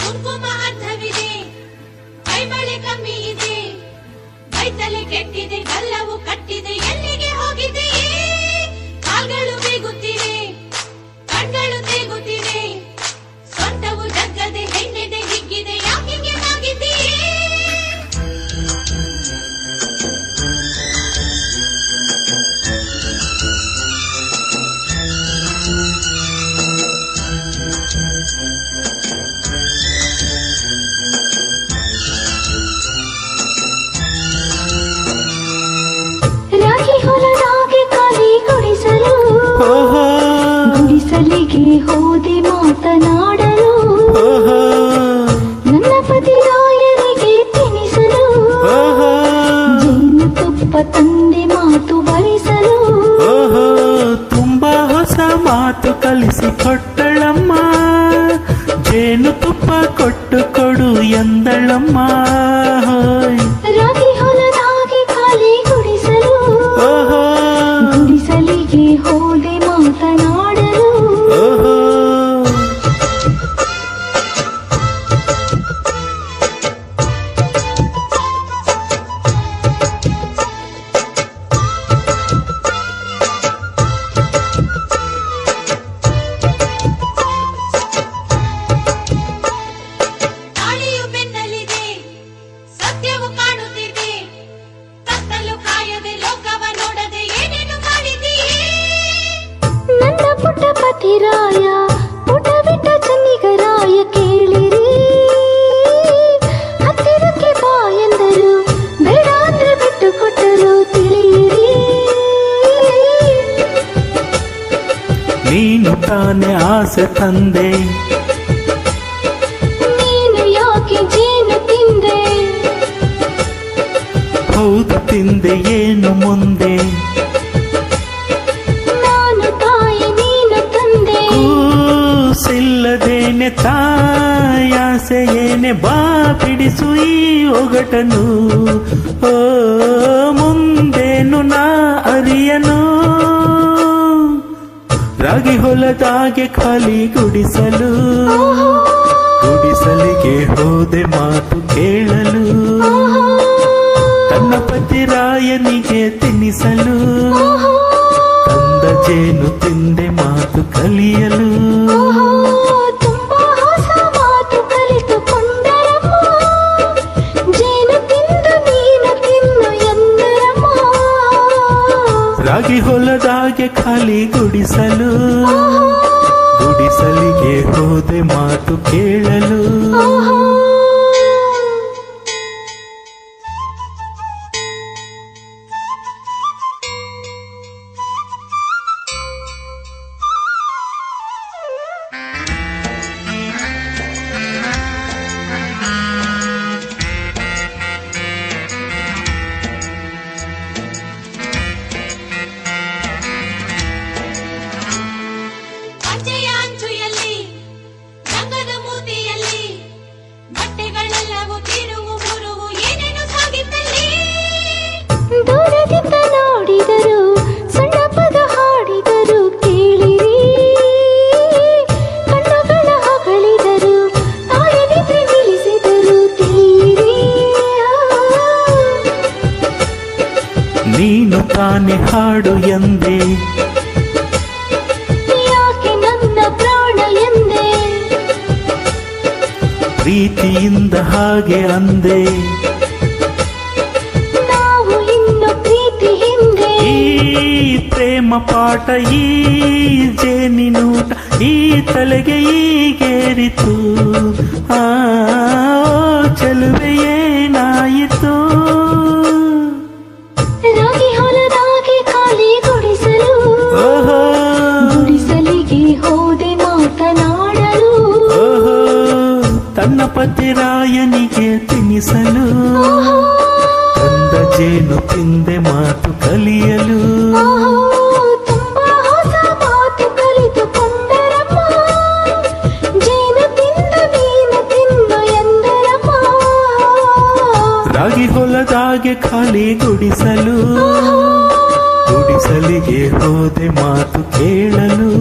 ಕುಂಕುಮ ಅರ್ಥವಿದೆ, ಕೈಬಳೆ ಕಮ್ಮಿ ಇದೆ, ಕೈತಲೆ ಕೆಟ್ಟಿದೆ, ಗಲ್ಲವು ಕಟ್ಟಿದೆ, ಎಲ್ಲಿಗೆ ಹೋಗಿದೆಯೇ? ಕಾಲ್ಗಳು ಬೀಗುತ್ತಿವೆ, ಕಣ್ಗಳು ತೇಗುತ್ತಿವೆ, ಸೊಂಟವು ಜಗ್ಗದೆ ಹೆಣ್ಣೆದೆ ಹಿಗ್ಗಿದೆ, ಯಾಕಿಗೆ ಆಗಿದೆಯೇ? ರಾಗಿ ಹೊಲದಾಗೆ ಕಾಲಿ ಗುಡಿಸಲು, ಗುಡಿಸಲಿಗೆ ಹೋದೆ ಮಾತನಾಡಲು, ನನ್ನ ಪತಿ ರಾಯರಿಗೆ ತಿನಿಸಲು, ಜೇನು ತುಪ್ಪ ತಂದೆ ಮಾತು ಬರಿಸಲು. ತುಂಬಾ ಹೊಸ ಮಾತು ಕಲಿಸಿ ಕೊಟ್ಟಳಮ್ಮ, ಜೇನು ತುಪ್ಪ ಕೊಟ್ಟು ಕೊಡು ಎಂದಳಮ್ಮ. ರಾಗಿ ಹೊಲದಾಗೆ ಕಾಲಿ ಗುಡಿಸಲು, ಗುಡಿಸಲಿಗೆ ಹೋದೆ ಮಾತನಾಡಲು. ತಾಳಿಯು ಬೆನ್ನಲ್ಲಿದೆ, ಸತ್ಯವು ಕಾಣುತ್ತಿದೆ, ಕತ್ತಲು ಕಾಯದೆ ಲೋಕವ ನೋಡದೆ ಏನೇನು ಮಾಡಿದೆಯೇ? ನನ್ನ ಪುಟ್ಟ ಪತಿರಾಯ, ಪುಟ ಬಿಟ್ಟ ಚನ್ನಿಗರಾಯ ಕೇಳಿರಿ, ಹತ್ತಿರಕ್ಕೆ ಬಾ ಎಂದರು, ಬೇಡ ಅಂದ್ರೆ ಬಿಟ್ಟು ಕೊಟ್ಟರು ತಿಳಿಯಿರಿ. ನೀನು ತಾನೇ ಆಸೆ ತಂದೆ, ನೀನು ಯಾಕೆ ಜೇನು ತಿಂದೆ? ಹೌದು ತಿಂದೆ ಏನು ಮುಂದೆ, ನಾನು ತಾಯಿ ನೀನು ತಂದೆ. ಕೂಸಿಲ್ಲದೇನೆ ತಾಯಾಸೆ ಏನೆ, ಬಾ ಬಿಡಿಸು ಈ ಒಗಟನು. ಓ ಮುಂದೇನು ನಾ ಅರಿಯನು, ರಾಗಿ ಹೊಲದಾಗೆ ಖಾಲಿ ಗುಡಿಸಲು, ಗುಡಿಸಲಿಗೆ ಹೋದೆ ಮಾತು ಕೇಳಲು, ತನ್ನ ಪತಿ ರಾಯನಿಗೆ ತಿನ್ನಿಸಲು, ತಂದ ಜೇನು ತಿಂದೆ ಮಾತು ಕಲಿಯಲು. ತುಂಬಾ ಹೊಸ ಮಾತು ಕಲಿತುಕೊಂಡರಮ್ಮ, ಜೇನು ತಿಂದು ನೀನು ತಿನ್ನು ಎಂದರಮ್ಮ. ರಾಗಿ ಹೊಲದಾಗೆ ಖಾಲಿ ಗುಡಿಸಲು, ಗುಡಿಸಲಿಗೆ ಹೋದೆ ಮಾತು ಕೇಳಲು. ಪಂಚೆಯ ಅಂಚುಯಲ್ಲಿ, ರಂಗದ ಮೂತಿಯಲ್ಲಿ, ಬಟ್ಟೆಗಳೆಲ್ಲವೂ ತಿರುವು ಮುರುವು ಏನೇನು ಸಾಗಿತ್ತಲ್ಲಿ? ದೂರದಿಂದ ನೋಡಿದರು, ಸಣ್ಣ ಪದ ಹಾಡಿದರು ಕೇಳಿರಿ, ಕಣ್ಣುಗಳ ಹೊಗಳಿದರು, ತಾಯನಿದ್ರೆ ನಿಲ್ಲಿಸಿದರು ತಿಳಿಯಿರಿ. ನೀನು ತಾನೆ ಹಾಡು ಎಂದೆ, ಯಾಕೆ ನನ್ನ ಪ್ರಾಣ ಎಂದೆ? ಪ್ರೀತಿಯಿಂದ ಹಾಗೆ ಅಂದೆ, ನಾವು ಇನ್ನು ಪ್ರೀತಿ ಹಿಂದೆ. ಈ ಪ್ರೇಮ ಪಾಠ, ಈ ಜೇನಿನೂಟ, ಈ ತಲೆಗೆ ಈಗೇರಿತು. ಆ ಚೆಲುವೆ ಏನಾಯಿತು? ರಾಗಿ ಹೊಲದಾಗೆ ಖಾಲಿ ಗುಡಿಸಲು, ಗುಡಿಸಲಿಗೆ ಹೋದೆ ಮಾತನಾಡಲು, ತನ್ನ ಪತಿ ರಾಯನಿಗೆ ತಿನ್ನಿಸಲು, ತಂದ ಜೇನು ತಿಂದೆ ಮಾತು ಕಲಿಯಲು. ತುಂಬಾ ಹೊಸ ಮಾತು ಕಲಿತುಕೊಂಡರಮ್ಮ, ಜೇನು ತಿಂದು ನೀನು ತಿನ್ನು ಎಂದರಮ್ಮ. ರಾಗಿ ಹೊಲದಾಗೆ ಖಾಲಿ ಗುಡಿಸಲು, ಗುಡಿಸಲಿಗೆ ಹೋದೆ ಮಾತು ಕೇಳಲು.